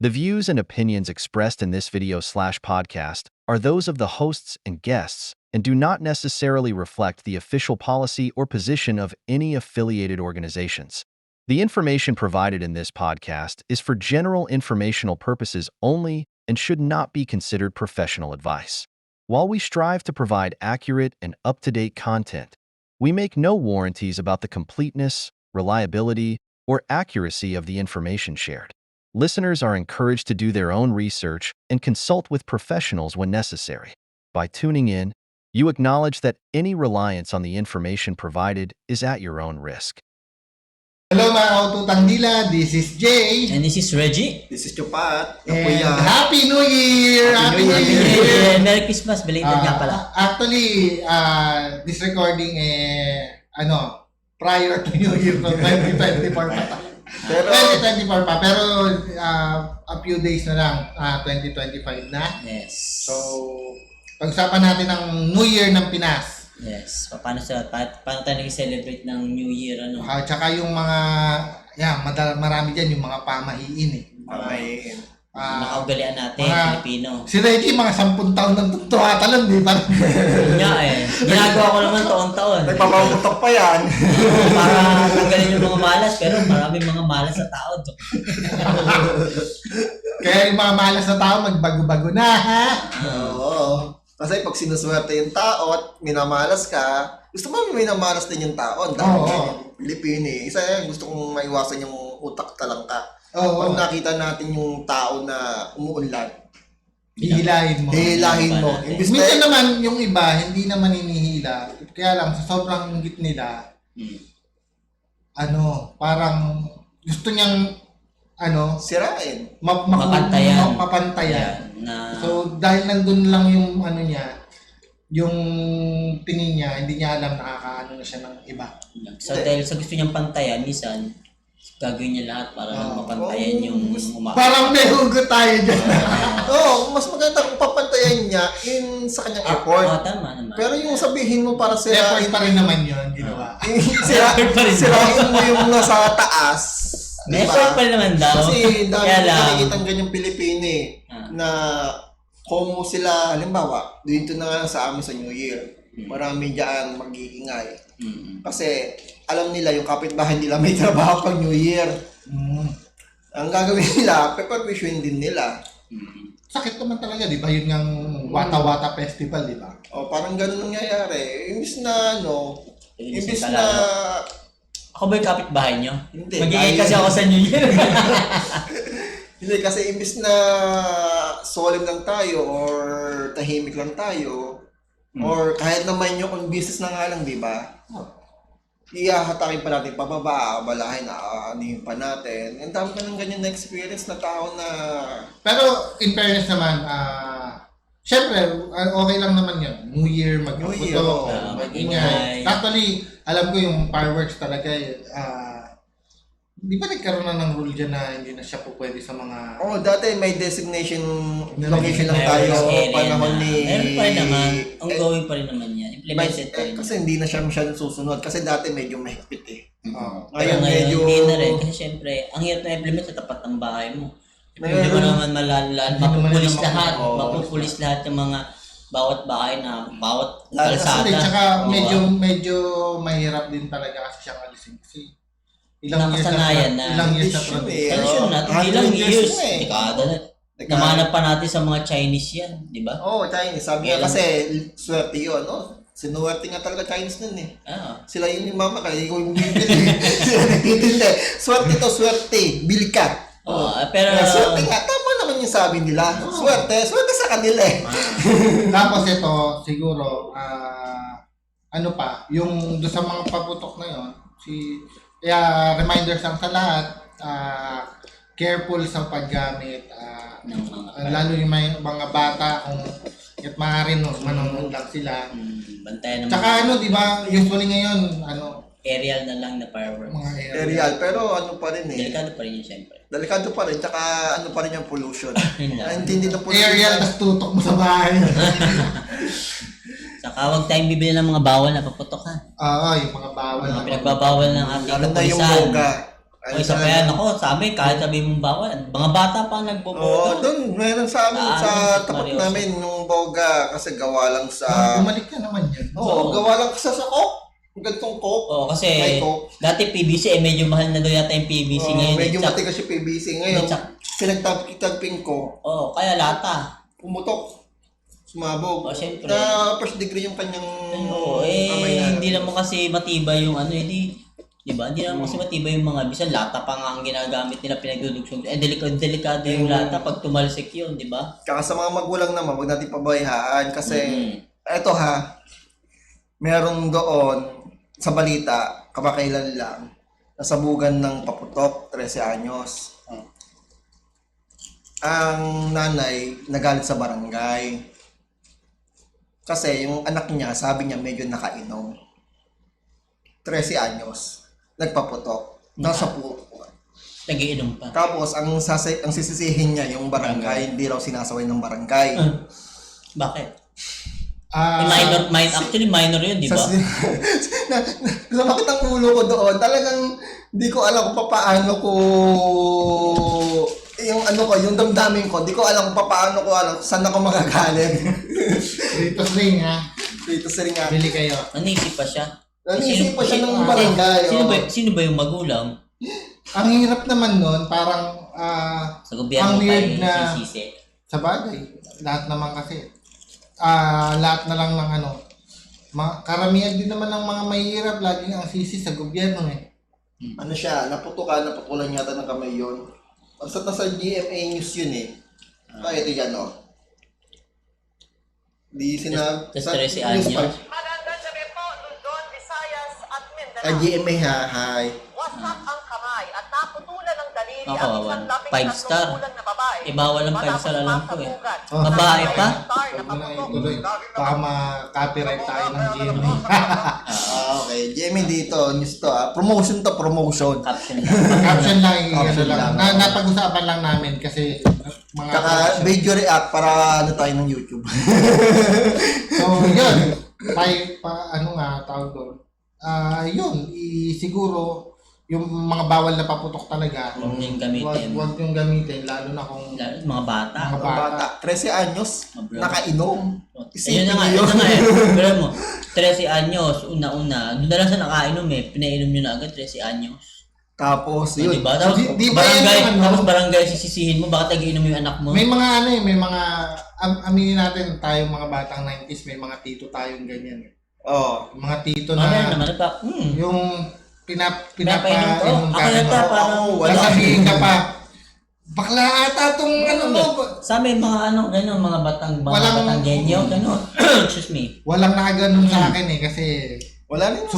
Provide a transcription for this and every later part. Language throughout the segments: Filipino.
The views and opinions expressed in this video/podcast are those of the hosts and guests and do not necessarily reflect the official policy or position of any affiliated organizations. The information provided in this podcast is for general informational purposes only and should not be considered professional advice. While we strive to provide accurate and up-to-date content, we make no warranties about the completeness, reliability, or accuracy of the information shared. Listeners are encouraged to do their own research and consult with professionals when necessary. By tuning in, you acknowledge that any reliance on the information provided is at your own risk. Hello mga kaututang dila, this is Jay. And this is Reggie. This is Chupat. And Happy New Year! Happy New Yeah, Year! Merry Christmas. Belated nga pala. Actually, this recording prior to New Year, so 2024 pa. Pero, 2024 pa, pero a few days na lang, 2025 na. Yes. So, pag-usapan natin ang New Year ng Pinas. Yes. Paano tayo nag-celebrate ng New Year? Ano? Tsaka yung mga, marami dyan, yung mga pamahiin eh. Pamahiin. Nakaugalian natin, Pilipino. Si Reggie, mga 10 taon ng tuwatalan, di ba? Yun nga eh. Ginagawa ko naman taon-taon. nagpapamutok pa yan. Para tanggalin yung mga malas, pero maraming mga malas sa tao. Kaya yung mga malas na tao, magbago-bago na, ha? Oo. Kasi pag sinuswerte yung tao at minamalas ka, gusto mo minamalas din yung tao. Dahil Pilipino eh. Isa yan, gusto kong maiwasan yung utak talangka. Pag nakita natin yung tao na umuunlad, hihilahin mo. hihilahin mo. Minsan naman, yung iba, hindi naman hinihila. Kaya lang, sa sobrang inggit nila, parang gusto niyang, sirain. mapantayan. So, dahil nandun lang yung yung tingin niya, hindi niya alam nakakaano na siya ng iba. So, dahil sa gusto niyang pantayan, minsan, gagawin niya lahat para mapantayan yung Parang may hugot tayo dyan. Mas maganda kung papantayan niya sa kanyang effort. Tama naman. Pero yung sabihin mo para Effort sirain pa rin naman yun, ginawa. sirain mo yung nasa taas. May effort pa rin naman daw. Kasi dami Kaya lang. nakikitang ganyang Pilipino na kung sila, halimbawa, dito na nga sa amin sa New Year, marami dyan mag-iingay. Kasi alam nila yung kapitbahay nila may trabaho pag New Year. Ang gagawin nila, preparation din nila. Sakit naman talaga, di ba? Yun ng Wata-Wata Festival, di ba? Parang ganun nangyayari. Imbis na Ako ba yung kapitbahay nyo? Hindi. Mag-iingay kasi ako sa New Year. Hindi, kasi imbis na solemn lang tayo or tahimik lang tayo or kahit naman yung on business na nga lang, di ba? Ihahatakin pa natin pababa, abalahin na aanihin pa natin. Ang dami ka ng ganyan na experience na tao na... Pero, in fairness naman, syempre, okay lang naman yun. New Year, New Year, magputo, oo. mag-ingay. Actually, alam ko yung fireworks talaga, di ba nagkaroon na ng rule dyan na hindi na siya po pwede sa mga... dati may designation location lang tayo. Panahon ni... Meron pa rin naman. Ongoing pa rin naman yan. Implemented pa rin. Kasi hindi na siya masyadong susunod. Kasi dati medyo mahigpit eh. Pero Ngayon ngayon, medyo... hindi na rin. Kasi syempre, ang hirap na implement sa tapat ng bahay mo. Hindi mo naman malalaan. Mapupulis lahat. Mapupulis lahat yung mga bawat bahay na bawat kalsada. Tsaka medyo mahirap din talaga kasi siyang alisin. Kasi ilang years na tradition. Tradition natin, ilang years. Dekada na. Namanap pa natin sa mga Chinese yan, di ba? Chinese. Sabi nga kasi, swerte yun, sinuwerte nga talaga Chinese nun eh. Sila yung mama, kaya ikaw yung bibili. Sila nagtitindi. Swerte, bili ka. Pero... swerte nga, tama naman yung sabi nila. Swerte sa kanila eh. Tapos ito, siguro, yung doon sa mga paputok na yun, reminders lang sa lahat, careful sa paggamit, lalo yung mga bata, kung maaari manonood lang sila. Bantayan naman. Tsaka di ba, usually ngayon, aerial na lang na fireworks. mga Aerial, pero pa rin eh. Delikado pa rin yun, syempre. Delikado pa rin, tsaka pa rin yung pollution. Intindi ng pollution. aerial, tas tutok mo sa bahay. Saka huwag tayong bibili ng mga bawal na paputok ha. Yung mga bawal. Mga pinagbabawal ng ating Lalo na yung kapulisan. boga. O isa pa yan ako, sa amin, kahit sabi mong bawal, mga bata pa Oo, nagboboto. doon, meron sa amin, Ah, sa ano, tapat Mario. namin, nung boga, kasi gawa lang sa... Bumalik ka naman yan. Oo, gawa lang sa Coke. Yung gantong Coke. Oo, kasi May Coke. dati PVC, medyo mahal na daw yata yung PVC Oo, ngayon. medyo Tsak- matigas yung PVC. Ngayon, Tsak- pinagtagping ko, Oo, kaya lata. pumutok. Sumabog. O, syempre. Na first degree yung kanyang Oo, kamay na. hindi naman kasi matibay yung ano, di ba? Hindi naman kasi matibay yung mga, bisan lata pa nga ang ginagamit nila pinagdudugsong. Delikado yung lata pag tumalsik yun, di ba? Kaya sa mga magulang naman, wag natin pabayaan kasi Mm. eto ha, meron doon sa balita, kamakailan lang, nasabugan ng paputok, 13 anyos. Ang nanay nagalit sa barangay. Kasi yung anak niya, sabi niya medyo nakainom. 13 anyos. Nagpaputok. Nasa puto. Nagiinom pa. Tapos, ang sisisihin niya yung barangay, hindi raw sinasaway ng barangay. Bakit? Ah, Minor yun, di ba? Sumakit ang ulo ko doon. Talagang hindi ko alam kung paano ko yung yung damdamin ko, hindi ko alam kung paano ko saan ako magagaling. dito ring ha. Dito sa ringa. Bili kayo. Nanisip pa siya. Nanisip pa siya ng barangay. Sino ba yung magulang? Ang hirap naman nun, parang Sa gobyerno Ang weird tayo na- sisisi. sa bagay, lahat naman kasi. Lahat na lang ng karamihan din naman ng mga mahihirap, laging ang sisi sa gobyerno eh. Ano siya, naputulan yata ng kamay yun. Basta nasa GMA News yun eh. Ito yan Di sinab... Just 13 anyos. Magandang gabi po, Luzon, Visayas at Mindanao. GMA hi. Wasak ang kamay at naputulan ng daliri Ako, ang isang labing 5 star. tatlong bulan na babae. Bawal ang 5 Matapos star, alam ko eh. masabugan. Babae pa? Star na Huwag mo na paputok. ituloy. Baka ma-copyright tayo ng GMA. Okay. GMA dito. News to Promotion to promotion. Caption. Caption lang, Caption lang. lang. Napag-usapan lang namin kasi mga... Tsaka video react para tayo ng YouTube. So, yun. Tawag doon. Siguro, yung mga bawal na paputok talaga, Huwag niyong gamitin. Huwag yung gamitin, lalo na kung Mga bata. mga Ang bata. bata. 13 anyos. Mabro. Nakainom. Ayun na nga, yun na nga eh. Pero mo, 13 anyos, una-una. Doon na lang sa nakainom eh. Pinainom nyo na agad, 13 anyos. Tapos, So, yun. diba? Tapos, Di ba yan barangay, yung ano? tapos barangay sisisihin mo, bakit nagiinom yung anak mo? May mga aminin natin tayong mga batang 90s, may mga tito tayong ganyan eh. Oh. Mga tito Ano na naman, yung Pinapainom ko. pinapainom Ako yata parang wala. sasabihin ka pa, bakla ata tong mo. sa amin, mga mga batang genyo, gano'n. Excuse me. Walang nakaganon sa akin eh, kasi Wala rin.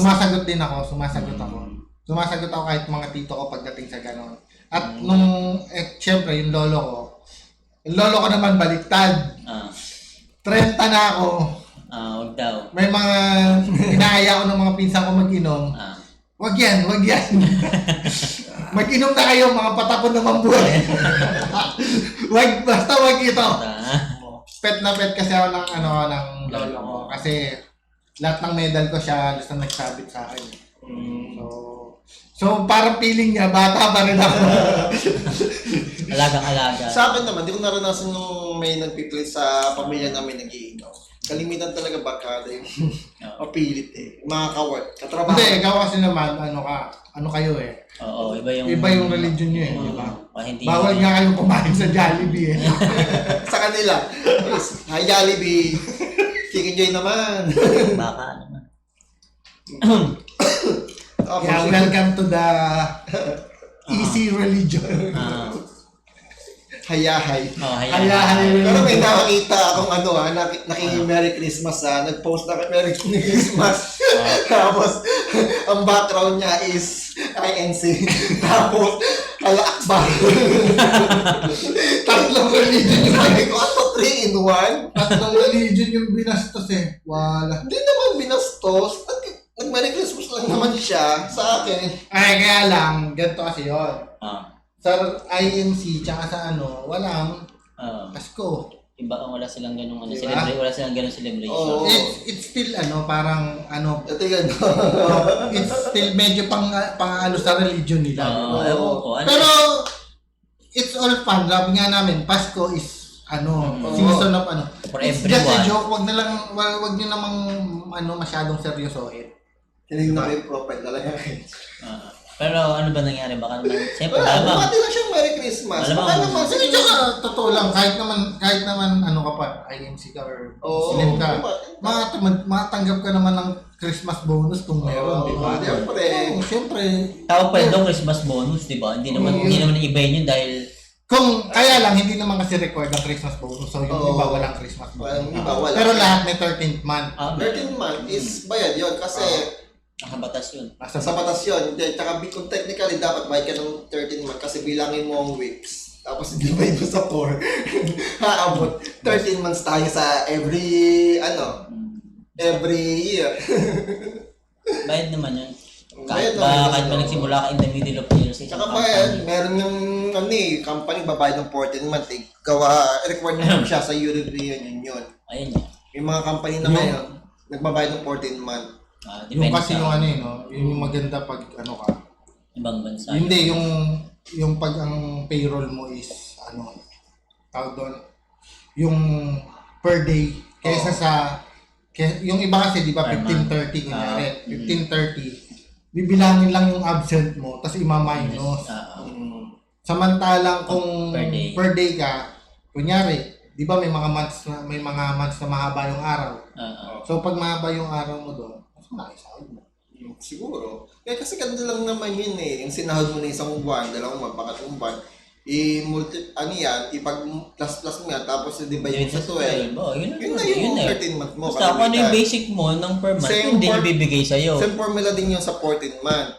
sumasagot ako kahit mga tito ko pagdating sa ganon. At nung, syempre, yung lolo ko naman baliktad. 30 na ako. Wag daw. May mga inaaya ko ng mga pinsan ko mag-inom. Wag yan. Mag-inom na kayo, mga patapon naman buhay. Basta wag ito. Pet na pet kasi ako ng lolo ko. Kasi lahat ng medal ko siya halos na nagsabit sa akin. So parang feeling niya, bata pa rin ako. Alagang-alaga. Sa akin naman, di ko naranasan nung may nagpipilit sa pamilya namin nag-iinom. Kalimitan talaga barkada yung mapilit eh. Mga ka-work, katrabaho. Hindi, ikaw kasi naman, ano kayo eh. Oo, iba yung religion niyo eh, di ba? Hindi. Bawal nga kayong kumain sa Jollibee eh. Sa kanila. Hi Jollibee. Chicken Joy naman. Baka naman. Yeah, welcome to the easy religion. Hayahay. Hayahay. Pero may nakakita akong Merry Christmas nag-post na Merry Christmas. Tapos, ang background niya is INC. Tapos, Al-Akbar. Tatlong religion yung Sabi ko, 3 in 1? tatlong religion yung binastos eh. Wala. Hindi naman binastos. Nag-Merry Christmas lang naman siya sa akin. Ay, kaya lang, ganito kasi yun. Ah. Sa INC, tsaka sa walang Ah. Pasko. Iba wala silang ganung ano, Diba? wala silang ganung celebration. Oo. It's still parang Ito yan. it's still medyo pang sa religion nila. Oo, ewan ko. Ano Pero it's all fun. Sabi nga namin, Pasko is season of For It's just a everyone. joke. Wag niyo namang masyadong seryosohin. Hindi na yung profile talaga. Pero ano ba nangyari? Baka naman, siyempre, Wala, malamang. bumati lang siyang Merry Christmas. Alam mo, Baka naman, Kasi tsaka, totoo lang, kahit naman ka pa, IMC ka or Oo. Muslim ka, matanggap ka naman ng Christmas bonus kung meron, di ba? Siyempre. Oo, siyempre. Tawag pa rin daw Christmas bonus, di ba? Hindi naman ibahin yun dahil Kung kaya lang, hindi naman kasi record ang Christmas bonus. So yung Oo. iba walang Christmas bonus. Walang iba, wala. Pero lahat may 13th month. 13 month is bayad yun kasi nakabatas yun. sa batas yun. Tsaka kung technically dapat bayad ka ng 13 month kasi bilangin mo ang weeks. Tapos divide mo sa 4. Haabot. 13 months tayo sa every year. Bayad naman yun. Bayad Kahit naman ba yun. nagsimula ka in the middle of the year sa isang Tsaka company. bayad, meron yung company babayad ng 14 month. Required mo siya sa European Union. Ayun yun. Yung mga company na ngayon, nagbabayad ng 14 month. Yung Depende kasi sa yung maganda pag ka. ibang bansa. Hindi, yung pag ang payroll mo is tawag doon, yung per day kaysa yung iba kasi di ba Per month. 15.30 kunyari, 15.30 bibilangin lang yung absent mo tapos ima-minus. Samantalang kung Per day. ka, kunyari, di ba may mga months na mahaba yung araw. So pag mahaba yung araw mo doon, mas malaki sahod mo. Siguro. Kasi ganito lang naman yun eh. Yung sinahod mo na isang buwan, dalawang buwan, pangatlong buwan, ipag-plus mo yan, tapos i-divide mo sa 12. Yun Yun na yung 13 month mo. Basta kung ano yung basic mo ng per month, Same hindi for- ibibigay sa'yo. Same formula din yung sa 14 month.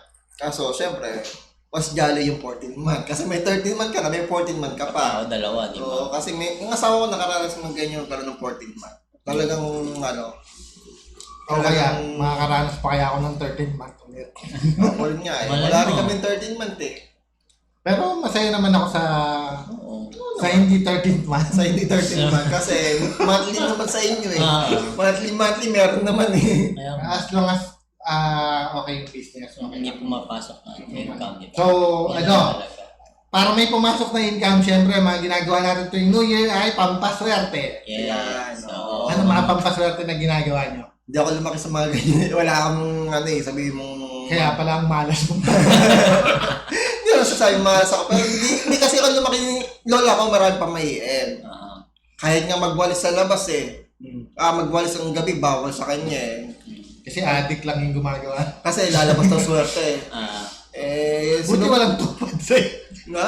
Kaso, syempre, mas jolly yung 14 month. Kasi may 13 month ka na, may 14 month ka pa. Dalawa, di ba? Oo, kasi yung asawa ko nakaranas ng ganyan pala ng 14 month. Talagang, O kaya, makakaranas pa kaya ako ng 13 month ulit. ako rin nga eh. Malay Wala rin mo. kami 13 month eh. Pero masaya naman ako Oo. sa hindi 13th month. Sa hindi 13 month. Kasi monthly naman sa inyo eh. Monthly meron naman eh. Kaya As long as okay yung business. Okay. hindi pumapasok na income, di ba? So, Yun ang talaga. para may pumasok na income, syempre, mga ginagawa natin tuwing New Year ay pampaswerte. Yes. So, Ano mga pampaswerte na ginagawa nyo? Hindi ako lumaki sa mga ganyan. Wala akong sabihin mong... Kaya pala ang malas mo. Hindi ako sasabi malas ako. Pero hindi kasi ako lumaki yung lola ko marami pang mahiin. Kahit nga magwalis sa labas eh. Magwalis ang gabi, bawal sa kanya eh. Kasi addict lang yung gumagawa. Kasi lalabas ng swerte eh. Buti walang tupad sa inyo. Nga?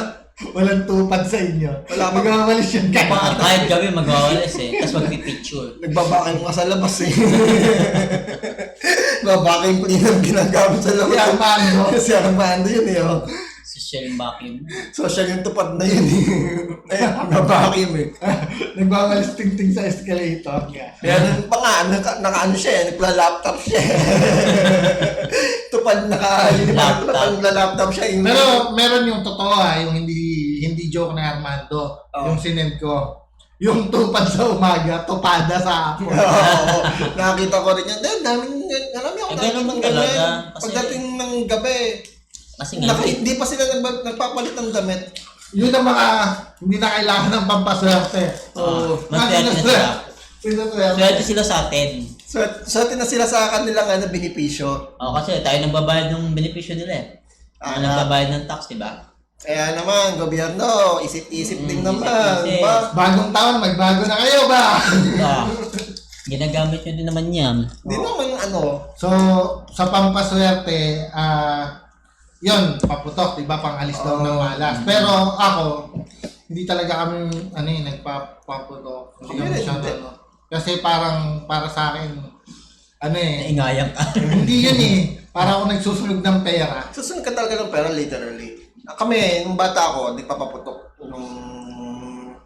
Walang tupad sa inyo. Wala pa. Magawalis yan kahit gabi magwawalis tapos magpipicture. Nagbabakay mo nga sa labas eh. Babakay po din ang ginagamit sa labas. Si Armando. Si Armando yun eh. Oh. Social vacuum. Social yung tupad na yun eh. Ayun, nabakay mo eh. Nagwawalis ting-ting sa escalator. Meron pa nga, naka-ano siya eh, nagla-laptop siya eh. Tupad naka-laptop siya. Yung Pero meron yung totoo yung hindi joke na Armando. Yung sinend ko. Yung tupad sa umaga, tupada sa hapon. Oo, nakakita ko rin yan. Daming, alam niyo, ganun man talaga. Kasi- Pagdating ng gabi, Kasi nga, hindi pa sila nagpapalit ng damit. Yun ang mga hindi na kailangan ng pampaswerte. maswerte na sila. Swerte sila sa atin. So na sila sa kanilang benepisyo. Kasi tayo nagbabayad ng benepisyo nila eh. Nagbabayad ng tax, di ba? Kaya naman, gobyerno, isip-isip din naman. isip-isip. Ba? Bagong taon, magbago na kayo ba? Ginagamit nyo din naman yan. Di naman So, sa pampaswerte, yun, paputok, diba, pang-alis daw ng malas. Pero ako, hindi talaga kami, nagpapaputok. Hindi kami siya, Kasi parang, para sa akin, Naingayan ka. hindi yun eh. Para ako nagsusunog ng pera. Susunod ka talaga ng pera, literally. Kami, nung bata ako, di pa paputok nung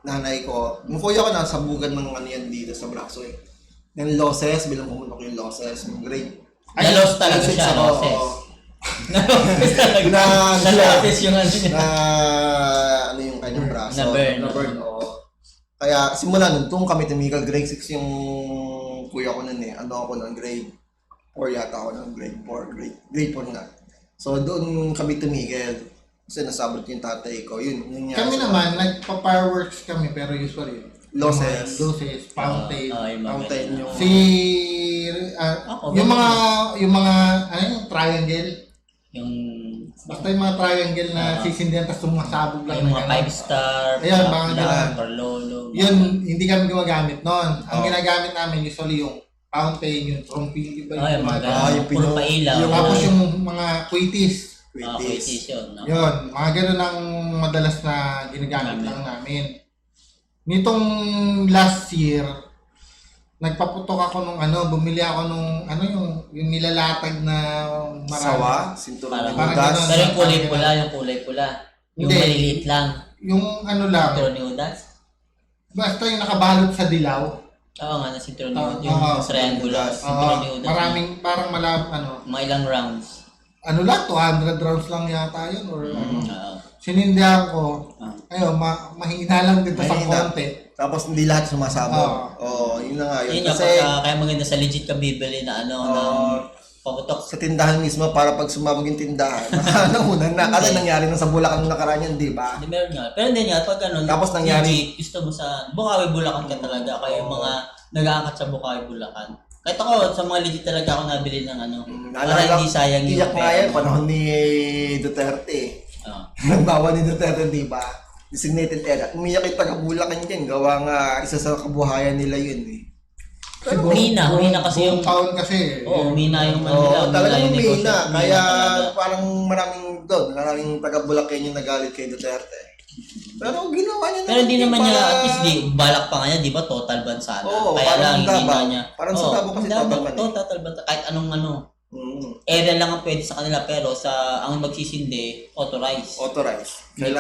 nanay ko. Nung kuya ko, nasa bugan ng yan dito sa braso eh. Yung losses, bilang pumunok yung losses, yung grade. Na-loss talaga siya, losses. Na-losses talaga. Na-losses yung ano niya. Ano yung kanyang braso. Na-burn. Na-burn, oo. Kaya simula nun, doon kami tumigil. Grade 6 yung kuya ko nun eh. Ano ako nun, grade 4 yata ako nun, grade 4, grade 4 na. So doon kami tumigil. Kasi nasabot yung tatay ko. Yun nga. Kami naman, nagpa-fireworks kami, pero usually, Losses. fountain. Yung mga Fountain ganun. yung... Yung mga, ano yung triangle? Yung Basta yung mga triangle na sisindihan tapos sumasabog lang. yung na mga gano'n. 5-star, Ayan, mga ganun. Carlolo. Yun, hindi kami gumagamit nun. Ang ginagamit namin usually yung fountain, yung trumpet, Yung mga yung puro pailaw. tapos yung mga quitis. Quitis yun. No? Yun, mga ganun ang madalas na ginagamit lang namin. Nitong last year, nagpaputok ako nung bumili ako nung yung nilalatag na marami. Sawa, sinturon ng Parang Judas. ganun. Pero yung kulay pula. Yung Hindi. maliliit lang. Yung lang, Cinturon ni Judas. basta yung nakabalot sa dilaw. Oo nga, na cinturon ni Judas. Oo. Yung triangular. Cinturon ni Judas. Maraming, parang Mga ilang rounds. 200 rounds lang yata yun or Oo. sinindihan ko. Ah. Ayun, mahina lang dito sa Mahina. konti. Tapos hindi lahat sumasabog. Oo, yun na nga yun. Yun nga, Kasi kaya maganda sa legit ka bibili na ng paputok. sa tindahan mismo, para pag sumabog yung tindahan, nakanauna na. Kasi nangyari na sa Bulacan nung nakaraan yan, di ba? Hindi, meron nga. Pero hindi nga, pag Tapos nangyari- legit, gusto mo sa Bukawi, Bulacan ka talaga. Kaya yung mga nag-aangkat sa Bukawi, Bulacan. Kahit ako, sa mga legit talaga ako nabili ng para hindi sayang yung Iyak nga pera yan, mo. panahon ni Duterte. Oo. Nagbawa ni Duterte, di ba? Designated area. Umiyak yung taga-Bulacan dyan. Gawa nga, isa sa kabuhayan nila yun eh. Humina kasi yung... Buong taon kasi. Oo, humina yung Oo, talagang yung umina. negosyo. Kaya Talaga. parang maraming taga-Bulacan yung nagalit kay Duterte. Pero ginawa niya Pero hindi naman niya, para- at least balak pa nga niya, di ba, total ban sana. Oo, Kaya parang lang, hindi Davao. na niya. Parang sa Davao kasi total ban eh. Total ban. Kahit anong Mm, area lang ang pwede sa kanila, pero sa ang magsisindi, authorized. authorized. Hindi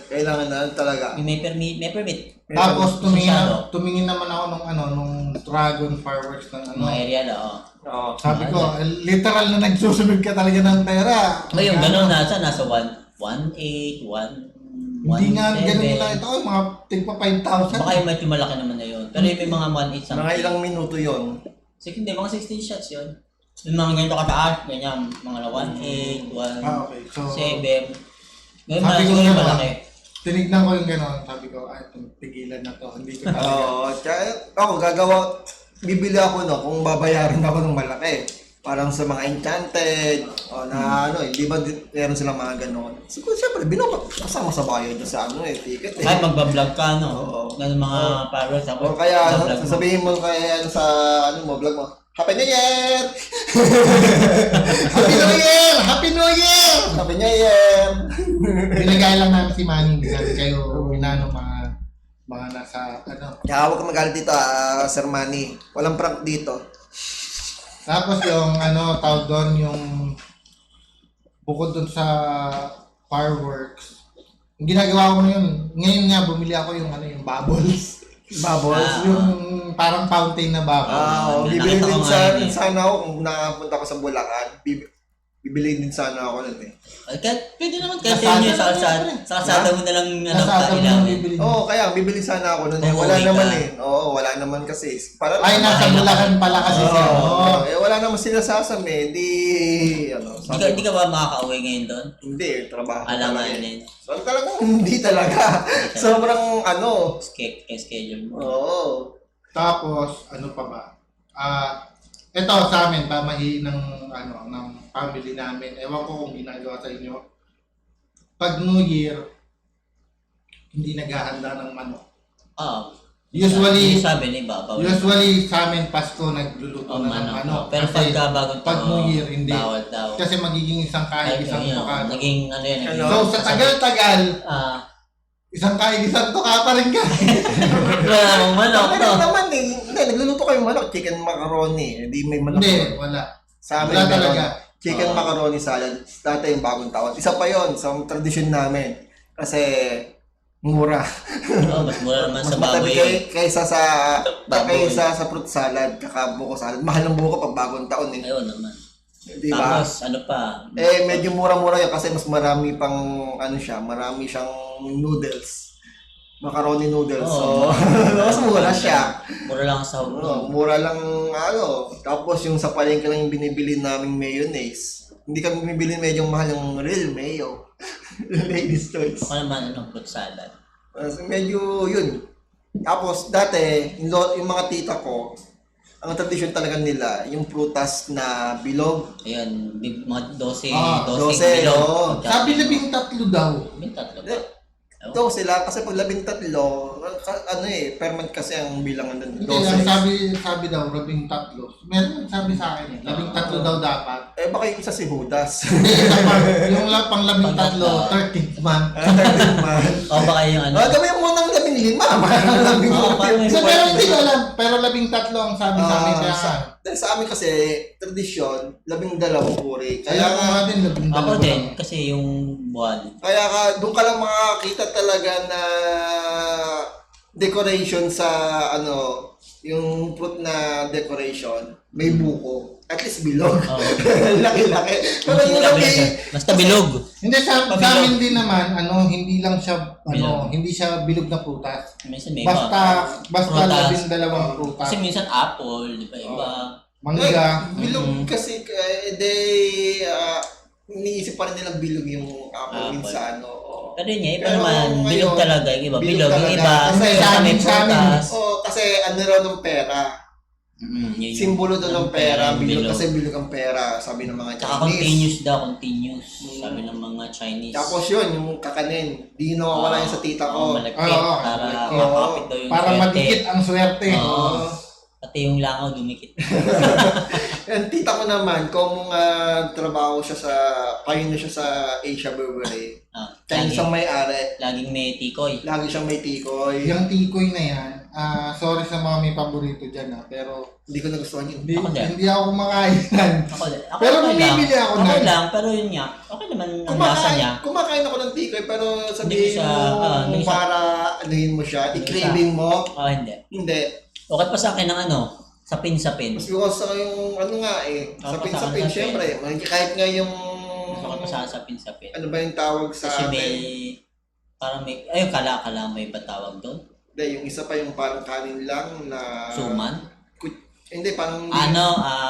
Kailangan na talaga. May permit. Tapos Masyado. tumingin naman ako nung Dragon Fireworks ng Mga area na, Oo. Sabi ko, literal na nagsusunod ka talaga ng pera. Ngayon, gano'n nasa 1.8, 1. Hindi nga ganun lang ito. Mga tigpa 5,000. Baka yung medyo malaki naman na yun. Pero yung may mga 1.8 something. Mga ilang minuto yon. Hindi, mga 16 shots yun. Yung mga ganito kataas, ganyan, mga 1.8, 1, Okay. So, 7. Ngayon, sabi ko siguro yung naman, malaki. tinignan ko yung gano'n. Sabi ko, tigilan na to. Hindi ko talaga. Oo. Tsaka ako bibili ako kung babayaran ako ng malaki. Parang sa mga Enchanted, di ba meron silang mga gano'n. Siguro siyempre, kasama sa bayo doon sa ticket eh. Kahit magbablog ka, Oo. ng mga parents. O kaya, sasabihin mo kaya sa vlog mo, Happy New Year! Happy New Year! Happy New Year! Happy New Year! Binagay lang namin si Manny. Hindi namin kayo mga nasa Kaya huwag ka magalit dito, Sir Manny. Walang prank dito. Tapos yung tawag doon yung bukod doon sa fireworks. Yung ginagawa ko ngayon nga bumili ako yung yung bubbles. Bubbles? Yung parang fountain na bubbles. Bibili Nakita din ko nga yun eh. sana ako kung nakapunta ko sa Bulacan. Bibili din sana ako nun eh. Kahit pwede naman kahit Nasada yun sa lang kalsada. yun, Sa kalsada mo na lang Nasada mo kailangan. nang bibili. Oo, kaya bibili sana ako nun eh. Wala Uuwi ka. naman eh. Oo, wala naman kasi. Para Ay, nasa Bulacan pala kasi siya. Oo. wala naman sila sasam eh. Hindi ka ba makaka-uwi ngayon doon? Hindi, trabaho ko Alam nga talaga eh. yun. So, talagang hindi talaga. Sobrang Schedule mo. Oo. Tapos, ano pa ba? Ito sa amin, pamahiin ng family namin. Ewan ko kung ginagawa sa inyo. Pag New Year, hindi naghahanda ng manok. Usually sabi ni Baba. Usually sa amin Pasko nagluluto na ng manok. Pero Kasi pagka bagong pag New Year, hindi. Bawal daw. Kasi magiging isang kahig, isang tukado. Naging ano yan. Ano? So sa tagal-tagal, isang kahig, isang tuka pa rin ka. Wala namang manok. Meron naman eh. Hindi, nagluluto kayo manok. Chicken macaroni. Hindi may manok. Hindi, wala. Sa amin Wala meron talaga. chicken macaroni salad. Dati yung bagong taon. Isa pa yon sa tradisyon namin. Kasi mura. Mas mura naman Mas sa matabi baboy. kaysa Baboy. sa fruit salad, kakabuko salad. Mahal ng buko pag bagong taon eh. Ayun naman. Di ba? Tapos ano pa? Medyo mura-mura yun kasi mas marami pang marami siyang noodles. macaroni noodles. Oo. So, mas mura siya. Mura lang sa sahog Oo, nun. mura lang Tapos yung sa palengke lang yung binibili naming mayonnaise. Hindi kami bumibili medyo mahal yung real mayo. Ladies' choice. Ako naman, fruit salad. Medyo yun. Tapos dati, yung mga tita ko, ang tradisyon talaga nila, yung prutas na bilog. Ayun, mga 12, Ah, 12 12, bilog. oo. Sabi 13 daw. Labing tatlo ba? Ito sila, kasi pag 13, permanent kasi ang bilangan nun. Hindi lang, sabi daw, 13. Meron sabi sa akin 13 daw dapat. Eh, baka yung isa si Judas. Hindi, isa pa, yung pang 13, 13th month. 13 man. O baka yung ano. Gawin mo ng 15, Oo, parang So, pero hindi ko alam, pero 13 ang sabi sa amin. Dahil sa amin kasi, tradisyon, 12 puri. Kaya ko nga din, 13. Ako din, kasi yung buwan. Kaya doon ka lang makakita talaga na decoration sa yung fruit na decoration, may buko. At least bilog. Oo. Laki-laki. Pero yung laki, Basta bilog. Hindi, sa amin din naman, hindi lang siya, Bilog. hindi siya bilog na prutas. Minsan may Basta Prutas. 12 prutas. Kasi minsan apple, di ba iba? Mangga. bilog kasi, iniisip pa rin nilang bilog yung apple Apple. sa Pero yun nga, iba Pero naman, bilog ngayon, talaga, yung iba. bilog Bilog, yung talaga. iba, Kasi may sa amin, prutas. kasi raw ng pera. Yun yung- Simbolo daw ng pera, bilog bilog. kasi bilog ang pera, sabi ng mga Tsaka Chinese. continuous daw, continuous. Sabi ng mga Chinese. Tapos yun, yung kakanin, di nawawala yun sa tita ko. Malagkit, Oo, para malagkit. makapit daw yung Para swerte. madikit ang swerte. Oo. Pati yung langaw dumikit. Yung tita ko naman, kung trabaho siya pioneer siya sa Asia Brewery. Chinese ang may-ari. Laging may tikoy. Lagi siyang may tikoy. Yung tikoy na yan, sorry sa mga may paborito dyan pero Hindi ko nagustuhan yun. hindi ako kumakain yan. Ako Pero okay lang. bumibili ako Okay na. lang, pero yun nga. Okay naman ang lasa niya. Kumakain ako ng tikoy, pero Hindi sabihin ko siya, mo, hindi ko siya- para anuhin mo siya, Hindi ko i-craving mo. Hindi. Hindi. Okay pa sa akin ng sapin-sapin. Mas because yung sapin-sapin, sapin. syempre. Kahit nga yung, Okay pa sa sapin-sapin. ano ba yung tawag sa Kasi may, atin? parang may, ayun kala may ba tawag doon? Hindi, yung isa pa yung parang kanin lang na... Suman? Hindi, parang...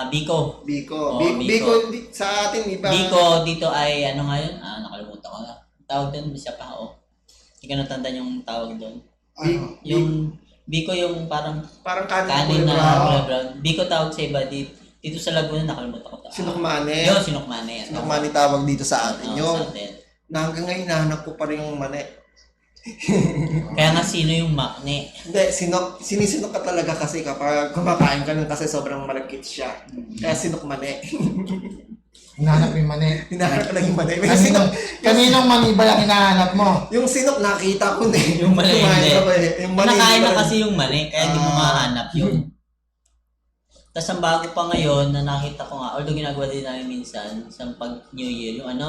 Biko. Biko. Oo, Biko, sa atin, iba. Biko dito ay ano nga yun? Nakalimutan ko na. Tawag doon, isa pa Hindi ko natandaan yung tawag doon. Ano? Yung Biko yung parang Parang kanin kanin kulay na brown. kulay brown. Biko tawag sa iba. Dito sa Laguna, nakalimutan ko. Sinukmane. Yun, sinukmane. Sinukmane tawag dito sa atin Oo, yun. sa atin. Na hanggang ngayon, nahanap ko pa rin yung mani. Kaya nga sino yung makne? Hindi, sinisinok ka talaga kasi kapag kumakain ka nun kasi sobrang malagkit siya. Kaya sinukmane. Hinahanap yung mani. Hinahanap ka lang yung mani. May sinok, Kaninong mani ba yung hinahanap mo? yung sinok nakita ko na eh. Yung mani, Kumain hindi. ka pa eh. Yung mani, Nakain na hindi pa kasi yung mani, kaya di mo mahanap yun. Tapos ang bago pa ngayon na nakita ko nga, although ginagawa din namin minsan sa pag New Year, yung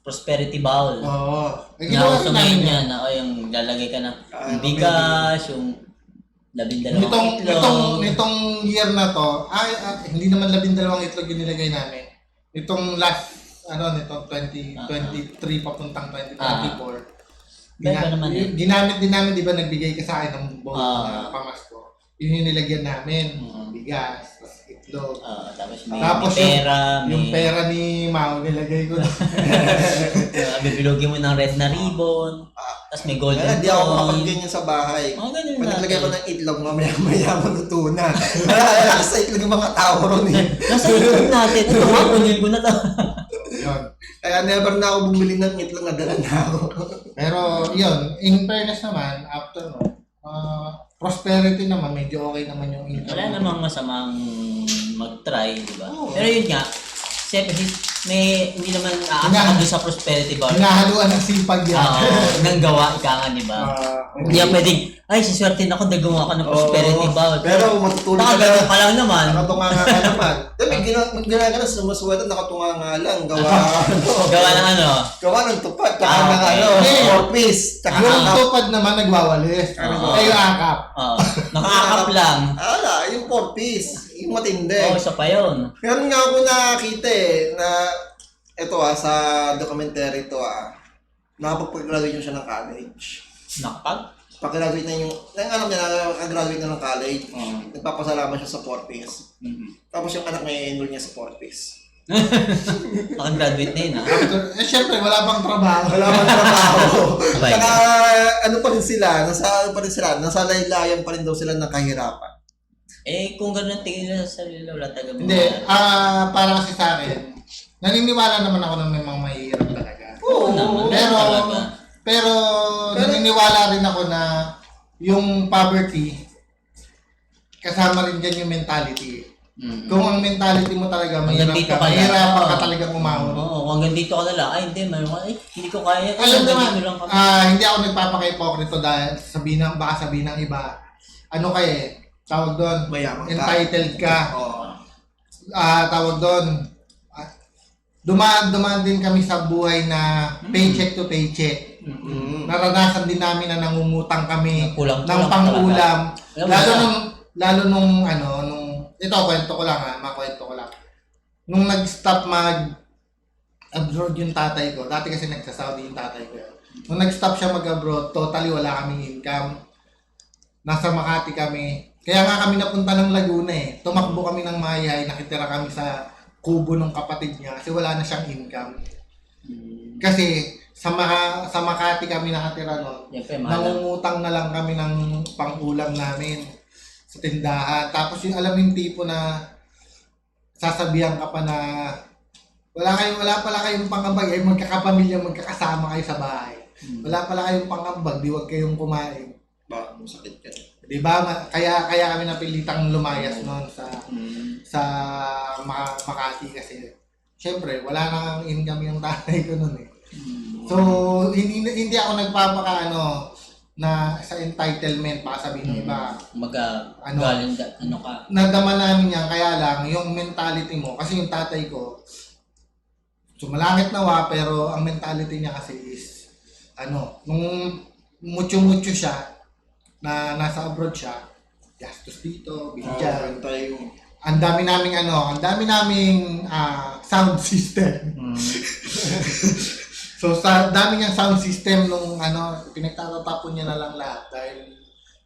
prosperity bowl. Oo. Eh, Na ginawa gusto rin namin ngayon yan. yan, yung lalagay ka ng Ah, bigas, yung 12 itlog. Nitong year na to, hindi naman 12 itlog yung nilagay namin. Itong last, nitong 2023 papuntang 2024. Iba naman eh. Ginamit din namin, di ba, nagbigay ka sa akin ng bowl na Ah. pamasko. Yun yung nilagyan namin. Mm. Bigas, tapos itlog. Tapos may Tapos pera, yung pera ni Mao nilagay ko. bibilogin mo ng red na ribbon, tapos may golden Kaya di ako coin. makapag-ganyan sa bahay. Mga ganun Pag natin. nilagay ko ng itlog, mamaya-maya maluto na. Kaya sa itlog yung mga tao ron eh. Nasa itlog natin. Ito nga, kunin ko na to. Yun. Kaya never na ako bumili ng itlog na dala na ako. Pero yun, in fairness naman, after prosperity naman, medyo okay naman yung income. Wala namang masamang mag-try, di ba? Oo. Pero yun nga, siyempre, hindi naman aasa doon sa prosperity bar. Hinahaluan ng sipag yan. Nang gawa, ika nga, di ba? Hindi yan pwedeng, ay, siswertin ako, nagawa ka ng prosperity bar. Pero matutulog Baka ganun ka lang naman. Nakatunga nga ka naman. Dami, ginagana sa masweta, nakatunga nga lang. Gawa ng ano? Gawa ng tupad. Tsaka Ah, ng okay. 4 piece. Tsaka Yung ng tupad naman nagwawalis. Ay, yung akap. Nakaakap lang. yung 4 piece. Yung matindi. Isa pa yun. Meron nga ako nakita na ito sa documentary ito nakapag-graduate siya ng college. Nakapag? pag-graduate na yung alam niya nag-graduate na ng college, nagpapasalamat siya sa Fortis. Tapos yung anak niya i-enroll niya sa Fortis. Naka-graduate na yun, ha? Syempre, wala pang trabaho. Wala man trabaho. Abay. Saka ano pa rin sila, nasa laylayan pa rin daw sila ng kahirapan. Kung ganun tingin nila sa sarili, wala taga mga... Hindi, para kasi sa akin, naniniwala naman ako na may mga mahihirap talaga. Oo naman. Talaga. Pero naniniwala rin ako na yung poverty, kasama rin dyan yung mentality. Kung ang mentality mo talaga, mahirap Hanggang dito ka, ka lang. mahirapan ka talagang umahon. Oo, hanggang dito ka na lang. Ay, hindi, hindi ko kaya. Alam naman, dito lang kami. hindi ako nagpapaka-hypocrite dahil baka sabihin ng iba, ano kayo tawag doon, Mayaman ka. entitled ka. Oo. Tawag doon, dumaan din kami sa buhay na paycheck to paycheck. Naranasan din namin na nangungutang kami Kulang-kulang ng pang-ulam. talaga. Lalo nung ito kwento ko lang makwento ko lang. Nung nag-stop mag-abroad yung tatay ko, dati kasi nagsasaudi yung tatay ko. Nung nag-stop siya mag-abroad, totally wala kaming income. Nasa Makati kami. Kaya nga kami napunta ng Laguna eh. Tumakbo kami ng Mayay, nakitira kami sa kubo ng kapatid niya kasi wala na siyang income. Kasi sa Makati kami nakatira noon. Nangungutang na lang kami ng pang-ulam namin sa tindahan. Tapos yung alam yung tipo na sasabihan ka pa na wala pala kayong pangambag, ay magkakapamilya, magkakasama kayo sa bahay. Wala pala kayong pangambag, di wag kayong kumain. Ba, masakit ka. Di ba? Kaya kami napilitang lumayas noon sa Makati kasi syempre wala nang income yung tatay ko noon eh. So hindi ako nagpapaka na sa entitlement pa sabihin ng iba. Galing ka. Nadama namin yan, kaya lang yung mentality mo kasi yung tatay ko sumalangit nawa pero ang mentality niya kasi is nung mucho siya na nasa abroad siya, gastos dito, binigyan. Ang dami naming sound system. So sa dami niyang sound system nung pinagtatapon niya na lang lahat dahil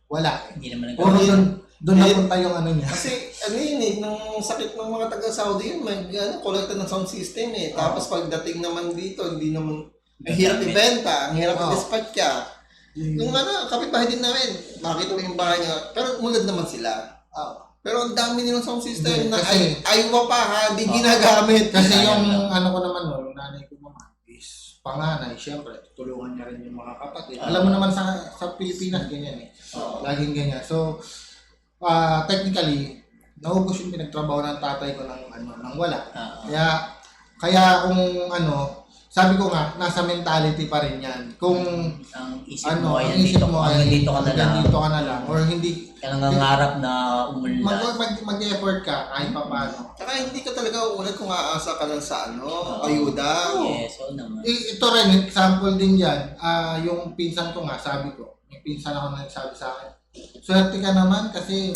wala. Hindi naman Puro doon napunta yung niya. Kasi nung sakit ng mga taga-Saudi yun, kolekta ng sound system eh. Tapos pagdating naman dito, hindi naman, ang hirap ibenta, ang hirap i-dispatch ka. Yung kapitbahay din namin, makita mo yung bahay niya, pero mulad naman sila. Pero ang dami nilang sound system na ayaw pa ha, di ginagamit. Kasi yung ko naman yung nanay ko naman is panganay, syempre, tutulungan niya rin yung mga kapatid. Alam mo naman sa Pilipinas, ganyan eh. Laging ganyan. So, technically, naubos yung pinagtrabaho ng tatay ko ng wala. Kaya kung sabi ko nga, nasa mentality pa rin yan. Kung ang isip mo ay dito ka na lang. Or hindi ka nangangarap na umunlad. mag-effort ka kahit pa paano. Saka hindi ka talaga uulit kung aasa ka lang sa ayuda. Yes, so naman. Ito rin, example din yan. Yung pinsan ko nga, sabi ko, yung pinsan ako na nagsabi sa akin, swerte ka naman kasi